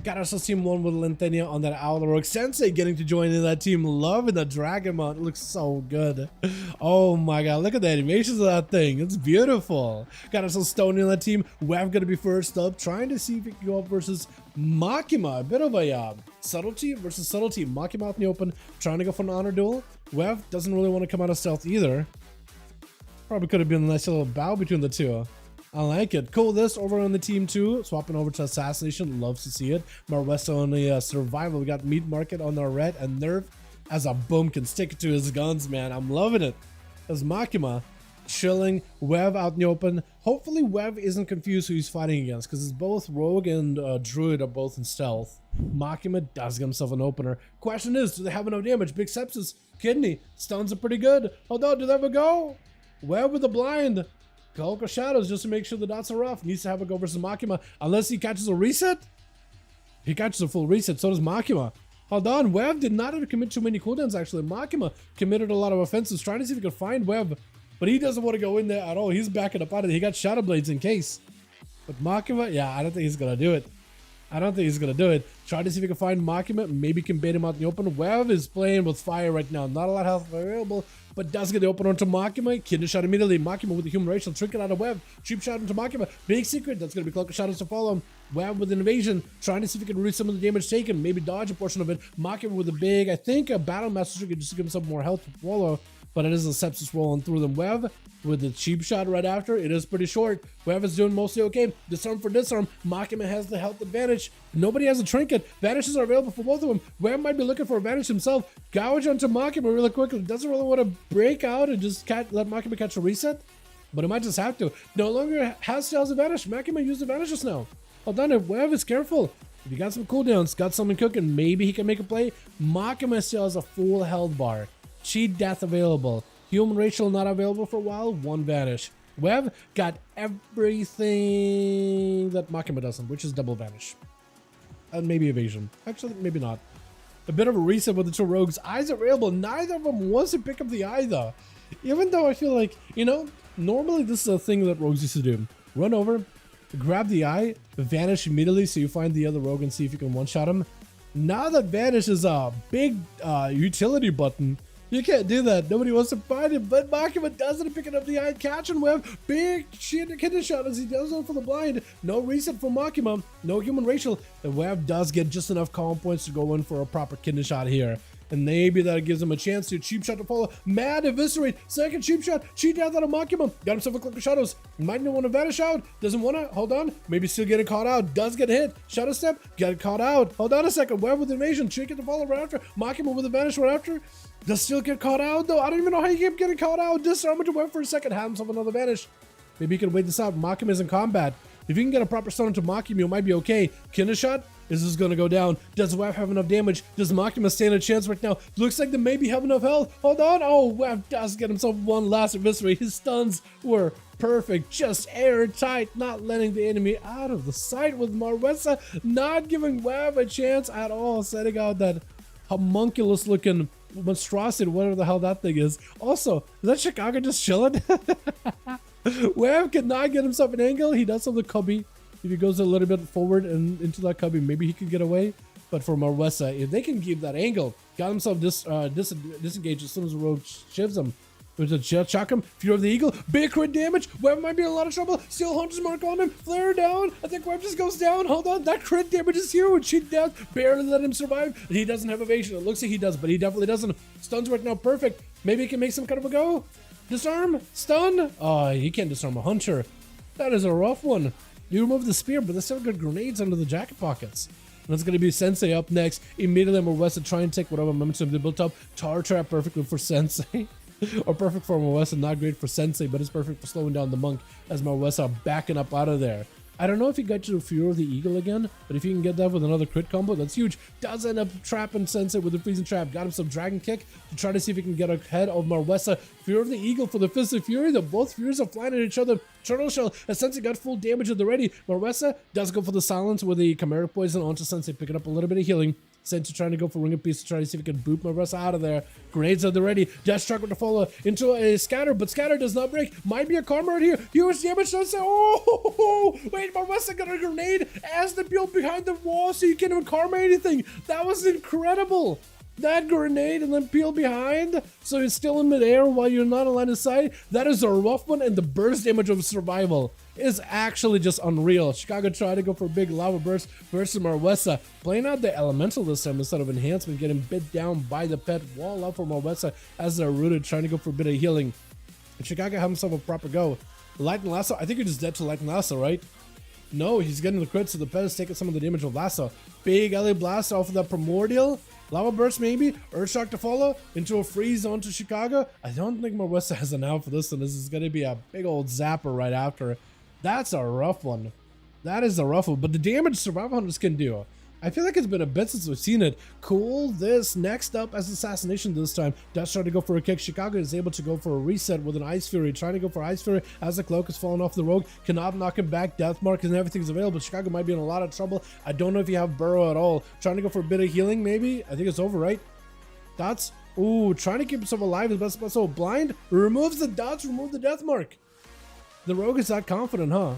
Got ourselves team 1 with Lentenia on that Outlaw. Sensei getting to join in that team. Loving the Dragon Mount. It looks so good. Oh my god, look at the animations of that thing. It's beautiful. Got ourselves Stony on that team. We're going to be first up, trying to see if we can go up versus Makima. A bit of a subtlety versus subtlety. Makima out in the open, trying to go for an honor duel. Wev doesn't really want to come out of stealth either. Probably could have been a nice little bow between the two. I like it. Cool. This over on the team 2, swapping over to Assassination. Loves to see it. Marwesta on the survival. We got Meat Market on our red, and Nerve as a boom can stick it to his guns, man. I'm loving it. As Makima chilling, Wev out in the open. Hopefully Wev isn't confused who he's fighting against, because it's both Rogue and Druid are both in stealth. Makima does get himself an opener. Question is, do they have enough damage? Big sepsis, kidney, stuns are pretty good. Hold on, do they have a go? Wev with the blind. Cloak of Shadows just to make sure the dots are rough. Needs to have a go versus Makima. Unless he catches a reset. He catches a full reset, so does Makima. Hold on, Wev did not commit too many cooldowns actually. Makima committed a lot of offenses, trying to see if he could find Wev. But he doesn't want to go in there at all. He's backing up out of it. He got Shadow Blades in case. But Makima, yeah, I don't think he's going to do it. I don't think he's going to do it. Try to see if he can find Makima. Maybe can bait him out in the open. Wev is playing with fire right now. Not a lot of health available, but does get the open onto Makima. Kidney shot immediately. Makima with the human racial. Trinket out of Wev. Cheap shot into Makima. Big secret. That's going to be Cloak of Shadows to follow him. Wev with an invasion. Trying to see if he can reduce some of the damage taken. Maybe dodge a portion of it. Makima with a big, I think, a Battle Master Trigger just to give himself more health to follow. But it is a sepsis rolling through them. Wev with the cheap shot right after. It is pretty short. Wev is doing mostly okay. Disarm for disarm. Makima has the health advantage. Nobody has a trinket. Vanishes are available for both of them. Wev might be looking for a vanish himself. Gouge onto Makima really quickly. Doesn't really want to break out and just let Makima catch a reset. But it might just have to. No longer has to vanish. Makima used the vanish just now. Hold on, if Wev is careful. If he got some cooldowns, got something cooking, maybe he can make a play. Makima still has a full health bar. Cheat death available. Human racial not available for a while. 1 vanish. Wev got everything that Makima doesn't, which is double vanish. And maybe evasion. Actually, maybe not. A bit of a reset with the 2 rogues. Eyes available. Neither of them wants to pick up the eye though. Even though I feel like, you know, normally this is a thing that rogues used to do. Run over, grab the eye, vanish immediately so you find the other rogue and see if you can one-shot him. Now that vanish is a big utility button, you can't do that. Nobody wants to find him, but Makima doesn't picking up the eye, catching Wev. Big shit kidney shot as he does one for the blind. No reset for Makima. No human racial. And Wev does get just enough calm points to go in for a proper kidney shot here. And maybe that gives him a chance to cheap shot to follow. Mad eviscerate. Second cheap shot. Cheat death out of Makima. Got himself a Cloak of Shadows. Might not want to vanish out. Doesn't want to. Hold on. Maybe still getting caught out. Does get hit. Shadow step. Get caught out. Hold on a second. Wev with invasion. Trinket to follow right after. Makima with a vanish right after. Does still get caught out though. I don't even know how he kept getting caught out. Disarm to Wev for a second. Have himself another vanish. Maybe he can wait this out. Makima is in combat. If you can get a proper stun into Makima, you might be okay. Kidney shot. Is this going to go down? Does Wev have enough damage? Does Makima stand a chance right now? Looks like they maybe have enough health. Hold on. Oh, Wev does get himself one last eviscerate. His stuns were perfect. Just airtight. Not letting the enemy out of the sight with Marwesta. Not giving Wev a chance at all. Setting out that homunculus looking monstrosity, whatever the hell that thing is. Also, is that Chicago just chilling? Wev cannot get himself an angle. He does have the cubby. If he goes a little bit forward and into that cubby, maybe he could get away. But for Marwesta, if they can keep that angle, got himself disengaged as soon as the rogue shivs him. There's a shock him. Fury of the Eagle. Big crit damage. Wev might be in a lot of trouble. Still Hunter's Mark on him. Flare down. I think Wev just goes down. Hold on. That crit damage is huge. Cheat death. Barely let him survive. He doesn't have evasion. It looks like he does, but he definitely doesn't. Stuns right now. Perfect. Maybe he can make some kind of a go. Disarm. Stun. Oh, he can't disarm a Hunter. That is a rough one. You remove the spear, but there's still good grenades under the jacket pockets. And it's going to be Sensei up next. Immediately, Marwesta try and take whatever momentum they built up. Tar Trap perfectly for Sensei. Or perfect for Marwesta, not great for Sensei, but it's perfect for slowing down the monk as Marwesta backing up out of there. I don't know if he got to Fury of the Eagle again, but if you can get that with another crit combo, that's huge. Does end up trapping Sensei with a freezing trap. Got him some dragon kick to try to see if he can get ahead of Marwesta. Fury of the Eagle for the Fist of Fury. The both Furies are flying at each other. Turtle Shell as Sensei got full damage at the ready. Marwesta does go for the silence with the Chimeric Poison onto Sensei, picking up a little bit of healing. Sent trying to go for Ring of Peace to try to see if he can boot Marvessa out of there. Grenades are ready. Death Strike with the follow into a scatter, but scatter does not break. Might be a karma right here. Huge damage does say, oh, wait, Marvessa got a grenade as the build behind the wall so you can't even karma anything. That was incredible. That grenade and then peel behind, so it's still in midair while you're not in line of sight. That is a rough one, and the burst damage of survival is actually just unreal. Chicago tried to go for a big lava burst versus Marvessa, playing out the elemental this time instead of enhancement, getting bit down by the pet. Wall up for Marvessa as they're rooted, trying to go for a bit of healing. And Chicago had himself a proper go. Lightning Lasso, I think you're just dead to Lightning Lasso, right? No, he's getting the crit, so the pet is taking some of the damage of Lasso. Big LA Blast off of that Primordial. Lava Burst maybe, Earthshock to follow, into a freeze onto Chicago. I don't think Marvessa has an out for this one. This is going to be a big old zapper right after. That's a rough one. That is a rough one, but the damage Survival Hunters can do. I feel like it's been a bit since we've seen it. Cool. This next up as Assassination this time. Dutch trying to go for a kick. Chicago is able to go for a reset with an Ice Fury. Trying to go for Ice Fury as the cloak is falling off the rogue. Cannot knock him back. Death Mark and everything's available. Chicago might be in a lot of trouble. I don't know if you have Burrow at all. Trying to go for a bit of healing maybe. I think it's over, right? Dots. Ooh, trying to keep himself alive as best possible. Blind. Removes the dots. Remove the Death Mark. The rogue is that confident, huh?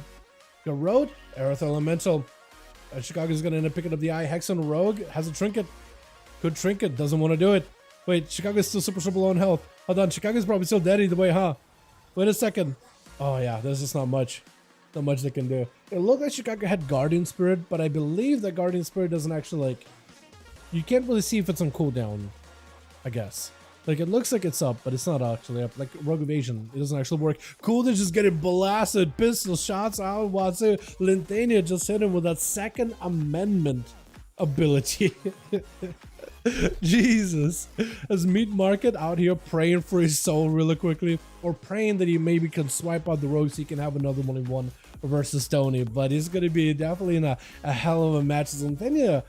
Got Road. Aerith Elemental. Chicago's going to end up picking up the eye. Hex on Rogue. Has a trinket. Good trinket. Doesn't want to do it. Wait, Chicago's still super low on health. Hold on. Chicago's probably still dead either way, huh? Wait a second. Oh, yeah. There's just not much. Not much they can do. It looked like Chicago had Guardian Spirit, but I believe that Guardian Spirit doesn't actually, like... You can't really see if it's on cooldown, I guess. Like, it looks like it's up, but it's not actually up. Like, Rogue Evasion, it doesn't actually work. Coolidge just getting blasted. Pistol shots out. Watsu. Linthania just hit him with that Second Amendment ability. Jesus. As Meat Market out here praying for his soul really quickly. Or praying that he maybe can swipe out the rogue so he can have another 1v1 versus Tony. But he's going to be definitely in a hell of a match. Linthania,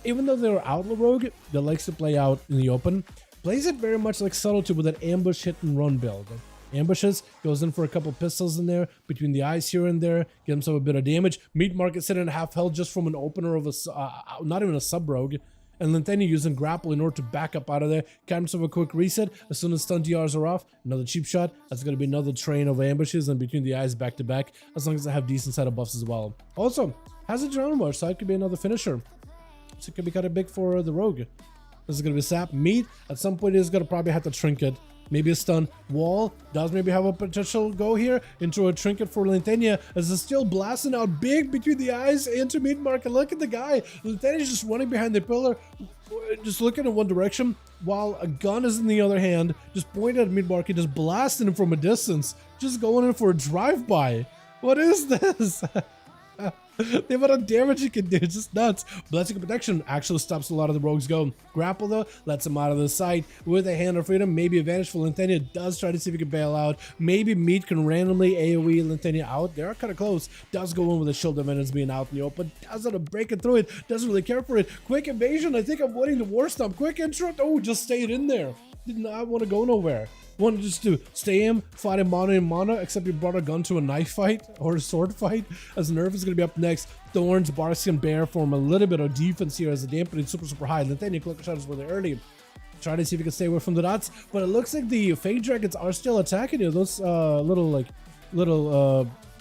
even though they're Outlaw Rogue that likes to play out in the open, plays it very much like Subtlety with an ambush hit and run build. Ambushes, goes in for a couple pistols in there, between the eyes here and there, get himself a bit of damage. Meat Market sitting at half health just from an opener of a, not even a sub-rogue. And Linthania using grapple in order to back up out of there. Got himself a quick reset. As soon as stun DRs are off, another cheap shot. That's going to be another train of ambushes and between the eyes back to back, as long as they have decent set of buffs as well. Also, has a Drone Rush, so it could be another finisher. So it could be kind of big for the rogue. This is going to be Sap. Meat, at some point, is going to probably have to trinket. Maybe a stun. Wall does maybe have a potential go here into a trinket for Linthania as it's still blasting out big between the eyes into Meat Market. Look at the guy. Linthania's just running behind the pillar, just looking in one direction while a gun is in the other hand, just pointed at Meat Market, just blasting him from a distance, just going in for a drive-by. What is this? The amount of damage you can do, it's just nuts. Blessing of Protection actually stops a lot of the rogues go. Grapple though, lets him out of the sight with a Hand of Freedom. Maybe advantage for Linthania, does try to see if he can bail out. Maybe Meat can randomly AoE Linthania out. They are kind of close. Does go in with a shield of Vengeance being out in the open. Does end up breaking through it. Doesn't really care for it. Quick Evasion, I think I'm winning the War Stomp. Quick Interrupt, oh, just stayed in there. Did not want to go nowhere. Wanted just to stay in, fight in mono, except you brought a gun to a knife fight or a sword fight. As Nerf is going to be up next. Thorns, Barskin, Bear form a little bit of defense here as the dampening super high. Linthania Cloak Shot is really early. Trying to see if he can stay away from the dots, but it looks like the Fade Dragons are still attacking you. Those little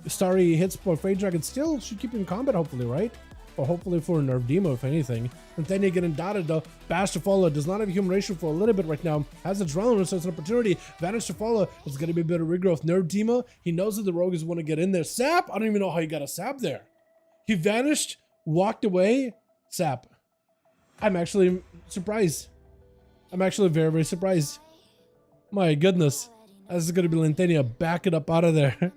starry hits for Fade Dragons still should keep you in combat, hopefully, right? Or hopefully for a Nerf Demo, if anything. And then you getting dotted though. Bash to follow does not have human ratio for a little bit right now. Has Adrenaline, so it's an opportunity. Vanish to follow is going to be a bit of regrowth. Nerf Demo, he knows that the rogues want to get in there. Sap, I don't even know how he got a Sap there. He vanished, walked away. Sap. I'm actually surprised. I'm actually very surprised. My goodness. This is going to be Linthania backing up out of there.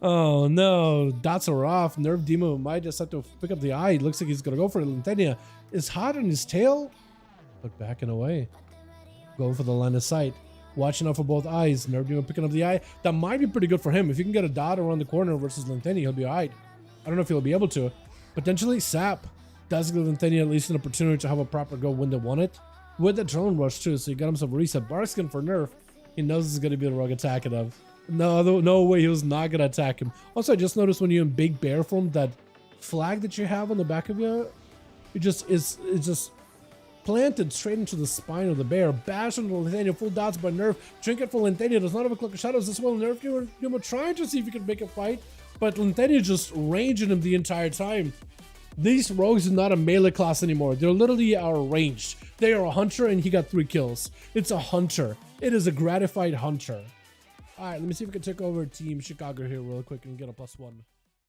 Oh no, dots are off. Nerf Demo might just have to pick up the eye. Looks like he's gonna go for it. Linthania is hot on his tail. Look backing away. Go for the line of sight. Watching out for both eyes. Nerf Demo picking up the eye. That might be pretty good for him. If you can get a dot around the corner versus Linthania, he'll be alright. I don't know if he'll be able to. Potentially Sap does give Linthania at least an opportunity to have a proper go when they want it. With the Drone Rush too, so he got himself a reset. Barskin for Nerf. He knows this is gonna be the rogue attacking him. No way he was not gonna attack him. Also, I just noticed when you're in big bear form, that flag that you have on the back of your It just is, it's just planted straight into the spine of the bear. Bash into Lithania, full dots by nerf. Trinket for Lithania does not have a Cloak of Shadows. This will nerf Yuma trying to see if he can make a fight, but Lithania just ranging him the entire time. These rogues are not a melee class anymore. They're literally ranged. They are a hunter and he got 3 kills. It's a hunter. It is a gratified hunter. All right, let me see if we can take over Team Chicago here real quick and get a +1.